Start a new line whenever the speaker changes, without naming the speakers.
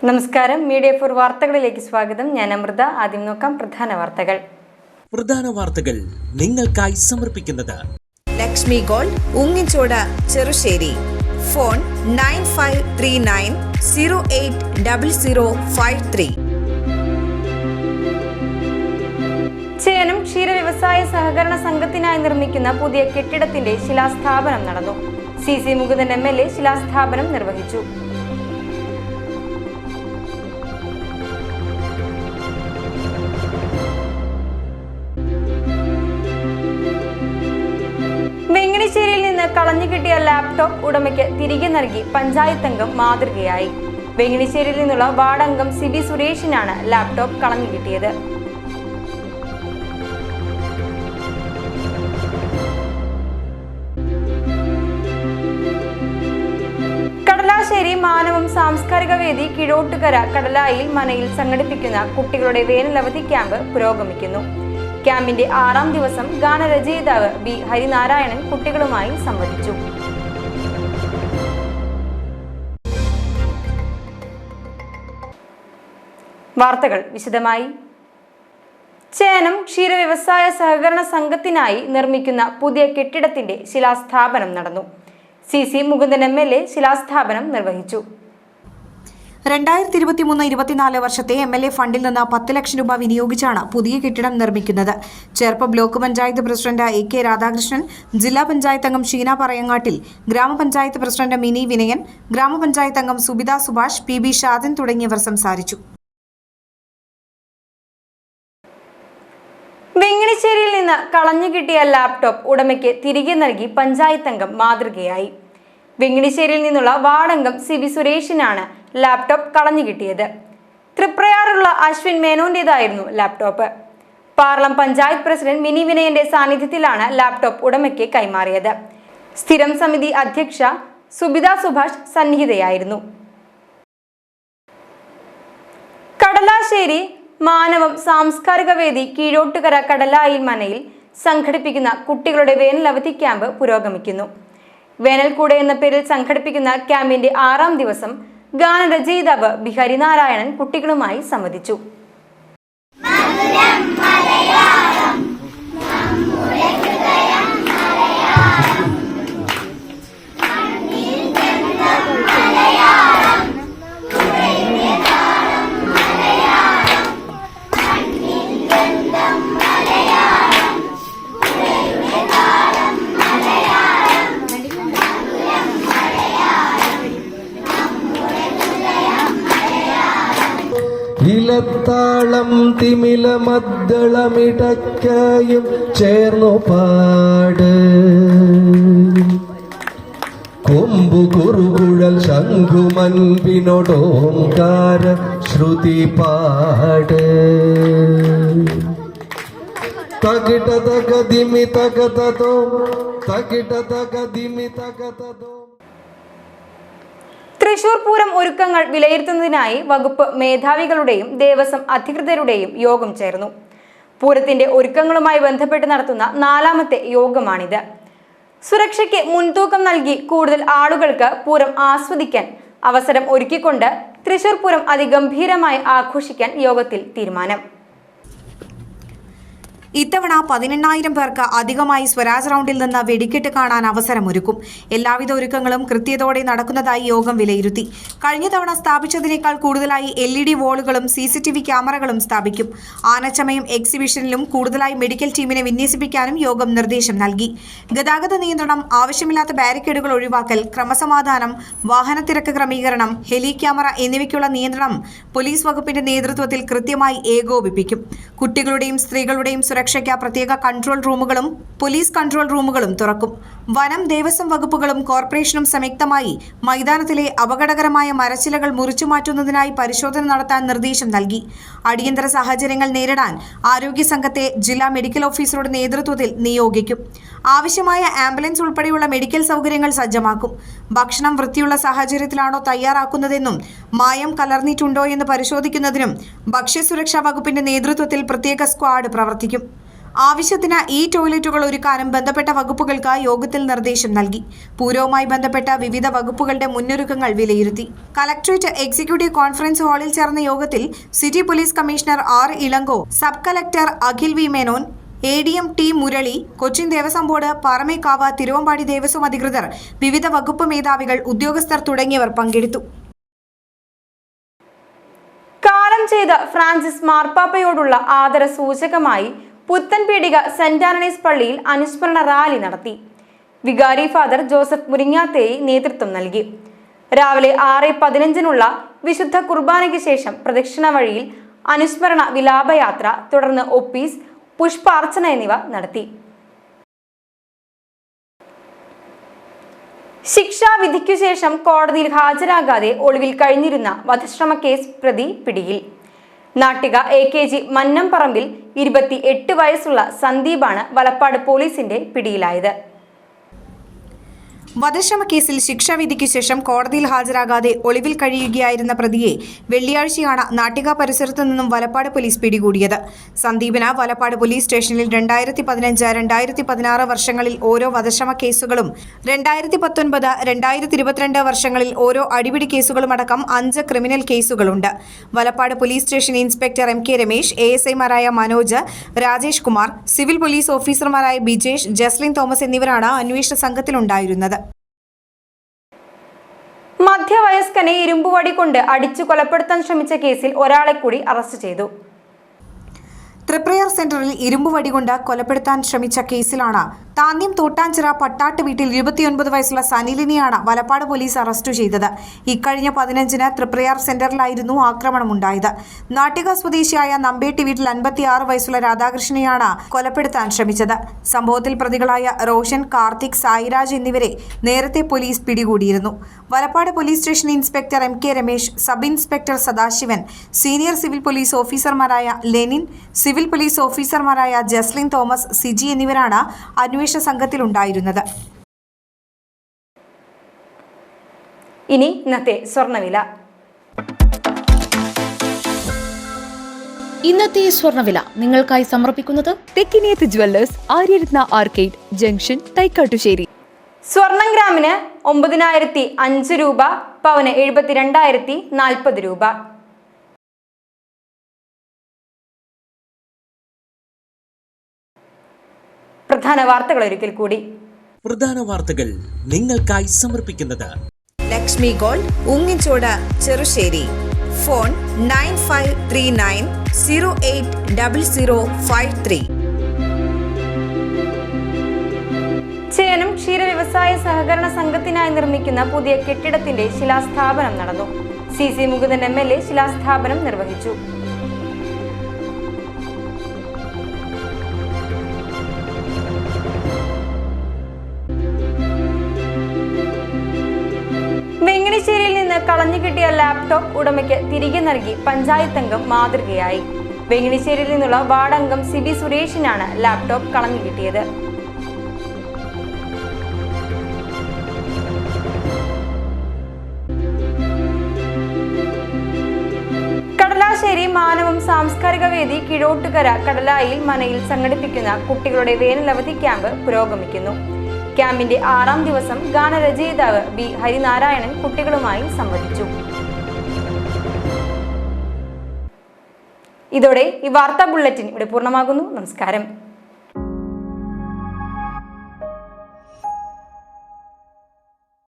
നമസ്കാരം, media for വാർത്തകളിലേക്ക് സ്വാഗതം. ഞാൻ അമൃത. ആദ്യം നോക്കാം പ്രധാന വാർത്തകൾ
നിങ്ങൾക്കായി സമർപ്പിക്കുന്നത്
ലക്ഷ്മി ഗോൾഡ്, ഉങ്ങിച്ചോട്, ചെറുശ്ശേരി. ഫോൺ 9539080053.
ചേനം ക്ഷീര വ്യവസായ സഹകരണ സംഘത്തിനായി നിർമ്മിക്കുന്ന പുതിയ കെട്ടിടത്തിന്റെ ശിലാസ്ഥാപനം നടന്നു. CC മുകുന്ദൻ MLA ശിലാസ്ഥാപനം നിർവഹിച്ചു. വെങ്ങണിശ്ശേരിയിൽ നിന്ന് കളഞ്ഞുകിട്ടിയ ലാപ്ടോപ്പ് ഉടമയ്ക്ക് തിരികെ നൽകി പഞ്ചായത്ത് അംഗം മാതൃകയായി. വെങ്ങണിശ്ശേരിയിൽ നിന്നുള്ള വാർഡംഗം CB സുരേഷിനാണ് ലാപ്ടോപ്പ് കളഞ്ഞുകിട്ടിയത്. കടലാശ്ശേരി മാനവം സാംസ്കാരിക വേദി കിഴോട്ടുകര കടലായിൽ മനയിൽ സംഘടിപ്പിക്കുന്ന കുട്ടികളുടെ വേനലവധി ക്യാമ്പ് പുരോഗമിക്കുന്നു. ക്യാമ്പിന്റെ 6ാം ദിവസം ഗാനരചയിതാവ് B. ഹരിനാരായണൻ കുട്ടികളുമായി സംവദിച്ചു. വാർത്തകൾ വിശദമായി. ചേനം ക്ഷീര വ്യവസായ സഹകരണ സംഘത്തിനായി നിർമ്മിക്കുന്ന പുതിയ കെട്ടിടത്തിന്റെ ശിലാസ്ഥാപനം നടന്നു. CC മുകുന്ദൻ MLA ശിലാസ്ഥാപനം നിർവഹിച്ചു.
2023-24 വർഷത്തെ MLA ഫണ്ടിൽ നിന്ന് 10 ലക്ഷം രൂപ വിനിയോഗിച്ചാണ് പുതിയ കെട്ടിടം നിർമ്മിക്കുന്നത്. Cherpu block panchayat president AK Radhakrishnan, ജില്ലാ പഞ്ചായത്ത് അംഗം ഷീന പറയങ്ങാട്ടിൽ, ഗ്രാമപഞ്ചായത്ത് പ്രസിഡന്റ് മിനി വിനയൻ, ഗ്രാമപഞ്ചായത്ത് അംഗം സുബിത സുഭാഷ്, PB ഷാദിൻ തുടങ്ങിയവർ സംസാരിച്ചു.
വെങ്ങണിശ്ശേരിയിൽ നിന്ന് കളഞ്ഞുകിട്ടിയ ലാപ്ടോപ്പ് ഉടമയ്ക്ക് തിരികെ നൽകി പഞ്ചായത്ത് അംഗം മാതൃകയായി. വെങ്ങണിശ്ശേരിയിൽ നിന്നുള്ള വാർഡംഗം CB സുരേഷിനാണ് ലാപ്ടോപ്പ് കളഞ്ഞുകിട്ടിയത്. തൃപ്രയാറുള്ള അശ്വിൻ മേനോന്റേതായിരുന്നു ലാപ്ടോപ്പ്. പാർലം പഞ്ചായത്ത് പ്രസിഡന്റ് മിനി വിനയന്റെ സാന്നിധ്യത്തിലാണ് ലാപ്ടോപ്പ് ഉടമയ്ക്ക് കൈമാറിയത്. സ്ഥിരം സമിതി അധ്യക്ഷ സുബിത സുഭാഷ് സന്നിഹിതയായിരുന്നു. കടലാശ്ശേരി മാനവം സാംസ്കാരിക വേദി കീഴോട്ടുകര കടലായിൽ മനയിൽ സംഘടിപ്പിക്കുന്ന കുട്ടികളുടെ വേനലവധി ക്യാമ്പ് പുരോഗമിക്കുന്നു. വേനൽക്കൂടെ എന്ന പേരിൽ സംഘടിപ്പിക്കുന്ന ക്യാമ്പിന്റെ 6ാം ദിവസം ഗാനരചയിതാവ് B. ഹരിനാരായണൻ കുട്ടികളുമായി സംവദിച്ചു.
ഇലത്താളം തിമില മദ്ദളമിടക്കയും ചേർന്നു പാട്, കൊമ്പു കുറുകുഴൽ ശംഖുമൻപിനോടോംകാര ശ്രുതി പാട്. തകിട തകതിമി തകതോ തകിട തകതിമി തകതോ.
തൃശൂർ പൂരം ഒരുക്കങ്ങൾ വിലയിരുത്തുന്നതിനായി വകുപ്പ് മേധാവികളുടെയും ദേവസ്വം അധികൃതരുടെയും യോഗം ചേർന്നു. പൂരത്തിന്റെ ഒരുക്കങ്ങളുമായി ബന്ധപ്പെട്ട് നടത്തുന്ന 4ാമത്തെ യോഗമാണിത്. സുരക്ഷയ്ക്ക് മുൻതൂക്കം നൽകി കൂടുതൽ ആളുകൾക്ക് പൂരം ആസ്വദിക്കാൻ അവസരം ഒരുക്കിക്കൊണ്ട് തൃശൂർ പൂരം അതിഗംഭീരമായി ആഘോഷിക്കാൻ യോഗത്തിൽ തീരുമാനം.
ഇത്തവണ 18,000 പേർക്ക് അധികമായി സ്വരാജ് റൗണ്ടിൽ നിന്ന് വെടിക്കെട്ട് കാണാൻ അവസരമൊരുക്കും. എല്ലാവിധ ഒരുക്കങ്ങളും കൃത്യതയോടെ നടക്കുന്നതായി യോഗം വിലയിരുത്തി. കഴിഞ്ഞ തവണ സ്ഥാപിച്ചതിനേക്കാൾ കൂടുതലായി LED വോളുകളും CCTV ക്യാമറകളും സ്ഥാപിക്കും. ആനച്ചമയം എക്സിബിഷനിലും കൂടുതലായി മെഡിക്കൽ ടീമിനെ വിന്യസിപ്പിക്കാനും യോഗം നിർദ്ദേശം നൽകി. ഗതാഗത നിയന്ത്രണം, ആവശ്യമില്ലാത്ത ബാരിക്കേഡുകൾ ഒഴിവാക്കൽ, ക്രമസമാധാനം, വാഹനത്തിരക്ക് ക്രമീകരണം, ഹെലി ക്യാമറ എന്നിവയ്ക്കുള്ള നിയന്ത്രണം പോലീസ് വകുപ്പിന്റെ നേതൃത്വത്തിൽ കൃത്യമായി ഏകോപിപ്പിക്കും. കുട്ടികളുടെയും സ്ത്രീകളുടെയും സുരക്ഷയ്ക്ക് പ്രത്യേക കൺട്രോൾ റൂമുകളും പോലീസ് കൺട്രോൾ റൂമുകളും തുറക്കും. വനം, ദേവസ്വം വകുപ്പുകളും കോർപ്പറേഷനും സംയുക്തമായി മൈതാനത്തിലെ അപകടകരമായ മരച്ചിലകൾ മുറിച്ചുമാറ്റുന്നതിനായി പരിശോധന നടത്താൻ നിർദ്ദേശം നൽകി. അടിയന്തര സാഹചര്യങ്ങൾ നേരിടാൻ ആരോഗ്യ സംഘത്തെ ജില്ലാ മെഡിക്കൽ ഓഫീസറുടെ നേതൃത്വത്തിൽ നിയോഗിക്കും. ആവശ്യമായ ആംബുലൻസ് ഉൾപ്പെടെയുള്ള മെഡിക്കൽ സൗകര്യങ്ങൾ സജ്ജമാക്കും. ഭക്ഷണം വൃത്തിയുള്ള സാഹചര്യത്തിലാണോ തയ്യാറാക്കുന്നതെന്നും മായം കലർന്നിട്ടുണ്ടോ എന്ന് പരിശോധിക്കുന്നതിനും ഭക്ഷ്യസുരക്ഷാ വകുപ്പിന്റെ നേതൃത്വത്തിൽ പ്രത്യേക സ്ക്വാഡ് പ്രവർത്തിക്കും. ആവശ്യത്തിന് ഈ ടോയ്ലറ്റുകൾ ഒരുക്കാനും ബന്ധപ്പെട്ട വകുപ്പുകൾക്ക് യോഗത്തിൽ നിർദ്ദേശം നൽകി. പൂരവുമായി ബന്ധപ്പെട്ട വിവിധ വകുപ്പുകളുടെ മുന്നൊരുക്കങ്ങൾ വിലയിരുത്തി. കളക്ടറേറ്റ് എക്സിക്യൂട്ടീവ് കോൺഫറൻസ് ഹാളിൽ ചേർന്ന യോഗത്തിൽ city police commissioner R Elango, sub collector Akhil V Menon, ADM T Murali, Cochin Devaswom board, Paramekkavu, Thiruvambadi Devaswom അധികൃതർ, വിവിധ വകുപ്പ് മേധാവികൾ, ഉദ്യോഗസ്ഥർ തുടങ്ങിയവർ പങ്കെടുത്തു.
കാലം ചെയ്ത ഫ്രാൻസിസ് മാർപ്പാപ്പയോടുള്ള ആദര സൂചകമായി പുത്തൻപീടിക സെന്റ് ആന്റണീസ് പള്ളിയിൽ അനുസ്മരണ റാലി നടത്തി. വികാരി ഫാദർ ജോസഫ് മുരിങ്ങാത്തേരി നേതൃത്വം നൽകി. രാവിലെ 6:15 വിശുദ്ധ കുർബാനയ്ക്ക് ശേഷം പ്രദക്ഷിണ വഴിയിൽ അനുസ്മരണ വിലാപയാത്ര, തുടർന്ന് ഒപ്പീസ്, പുഷ്പാർച്ചന എന്നിവ നടത്തി. ശിക്ഷാവിധിക്കു ശേഷം കോടതിയിൽ ഹാജരാകാതെ ഒളിവിൽ കഴിഞ്ഞിരുന്ന വധശ്രമ കേസ് പ്രതി പിടിയിൽ. നാട്ടിക AKG മന്നംപറമ്പിൽ 28 വയസ്സുള്ള സന്ദീപാണ് വലപ്പാട് പോലീസിന്റെ പിടിയിലായത്.
വധശ്രമ കേസിൽ ശിക്ഷാവിധിക്ക് ശേഷം കോടതിയിൽ ഹാജരാകാതെ ഒളിവിൽ കഴിയുകയായിരുന്ന പ്രതിയെ വെള്ളിയാഴ്ചയാണ് നാട്ടിക പരിസരത്തു നിന്നും വലപ്പാട് പോലീസ് പിടികൂടിയത്. സന്ദീപിന് വലപ്പാട് പോലീസ് സ്റ്റേഷനിൽ 2015, 2016 വർഷങ്ങളിൽ ഓരോ വധശ്രമ കേസുകളും 2019, 2022 വർഷങ്ങളിൽ ഓരോ അടിപിടി കേസുകളുമടക്കം 5 ക്രിമിനൽ കേസുകളുണ്ട്. Valappad police station inspector MK Ramesh, ASIമാരായ മനോജ്, രാജേഷ് കുമാർ, സിവിൽ പോലീസ് ഓഫീസർമാരായ ബിജേഷ്, ജസ്ലിൻ തോമസ് എന്നിവരാണ് അന്വേഷണ സംഘത്തിലുണ്ടായിരുന്നത്.
മധ്യവയസ്കനെ ഇരുമ്പുവടി കൊണ്ട് അടിച്ചു കൊലപ്പെടുത്താൻ ശ്രമിച്ച കേസിൽ ഒരാളെ കൂടി അറസ്റ്റ് ചെയ്തു.
തൃപ്രയർ സെന്ററിൽ ഇരുമ്പുവടി കൊണ്ട് കൊലപ്പെടുത്താൻ ശ്രമിച്ച കേസിലാണ് താന്യം തോട്ടാഞ്ചിറ പട്ടാട്ട് വീട്ടിൽ 29 വയസ്സുള്ള സനിലിനെയാണ് വലപ്പാട് പോലീസ് അറസ്റ്റ് ചെയ്തത്. ഇക്കഴിഞ്ഞ 15-ന് തൃപ്രയാർ സെന്ററിലായിരുന്നു ആക്രമണമുണ്ടായത്. നാട്ടിക സ്വദേശിയായ നമ്പേട്ടി വീട്ടിൽ 56 വയസ്സുള്ള രാധാകൃഷ്ണനെയാണ് കൊലപ്പെടുത്താൻ ശ്രമിച്ചത്. സംഭവത്തിൽ പ്രതികളായ റോഷൻ, കാർത്തിക്, സായിരാജ് എന്നിവരെ നേരത്തെ പോലീസ് പിടികൂടിയിരുന്നു. Valappad police station inspector MK Ramesh, sub inspector Sadasivan, senior civil police ഓഫീസർമാരായ ലെനിൻ, സിവിൽ പോലീസ് ഓഫീസർമാരായ ജസ്ലിൻ തോമസ്, സിജി എന്നിവരാണ് അന്വേഷണ സംഘത്തിലുണ്ടായിരുന്നത്.
ഇനി ഇന്നത്തെ സ്വർണ്ണവില.
ഇന്നത്തെ സ്വർണ്ണവില നിങ്ങൾക്കായി സമർപ്പിക്കുന്നത്
Thekkiniyath jewellers, Aryaratna arcade junction, Thaikattussery.
സ്വർണം ഗ്രാമിന് 9,005 രൂപ, പവന് 72,040 രൂപ. പ്രധാന വാർത്തകൾ ഒരിക്കൽ കൂടി.
പ്രധാന വാർത്തകൾ നിങ്ങൾക്കായി സമർപ്പിക്കുന്നത്
ലക്ഷ്മി ഗോൾഡ്, ഉങ്ങിച്ചോട്, ചെറുശ്ശേരി. ഫോൺ 9539080053.
ചേനം ക്ഷീര വ്യവസായ സഹകരണ സംഘത്തിനായി നിർമ്മിക്കുന്ന പുതിയ കെട്ടിടത്തിന്റെ ശിലാസ്ഥാപനം നടന്നു. CC മുകുന്ദൻ MLA ശിലാസ്ഥാപനം നിർവഹിച്ചു. വെങ്ങണിശ്ശേരിയിൽ നിന്ന് കളഞ്ഞുകിട്ടിയ ലാപ്ടോപ്പ് ഉടമയ്ക്ക് തിരികെ നൽകി പഞ്ചായത്ത് അംഗം മാതൃകയായി. വെങ്ങണിശ്ശേരിയിൽ നിന്നുള്ള വാർഡംഗം സിബി സുരേഷിനാണ് ലാപ്ടോപ്പ് കളഞ്ഞുകിട്ടിയത്. കടലാശ്ശേരി മാനവം സാംസ്കാരിക വേദി കിഴോട്ടുകര കടലായിൽ മനയിൽ സംഘടിപ്പിക്കുന്ന കുട്ടികളുടെ വേനലവധി ക്യാമ്പ് പുരോഗമിക്കുന്നു. ക്യാമ്പിന്റെ 6ാം ദിവസം ഗാനരചയിതാവ് B. ഹരിനാരായണൻ കുട്ടികളുമായി സംവദിച്ചു. ഇതോടെ ഈ വാർത്താ ബുള്ളറ്റിൻ ഇവിടെ പൂർണ്ണമാകുന്നു. നമസ്കാരം.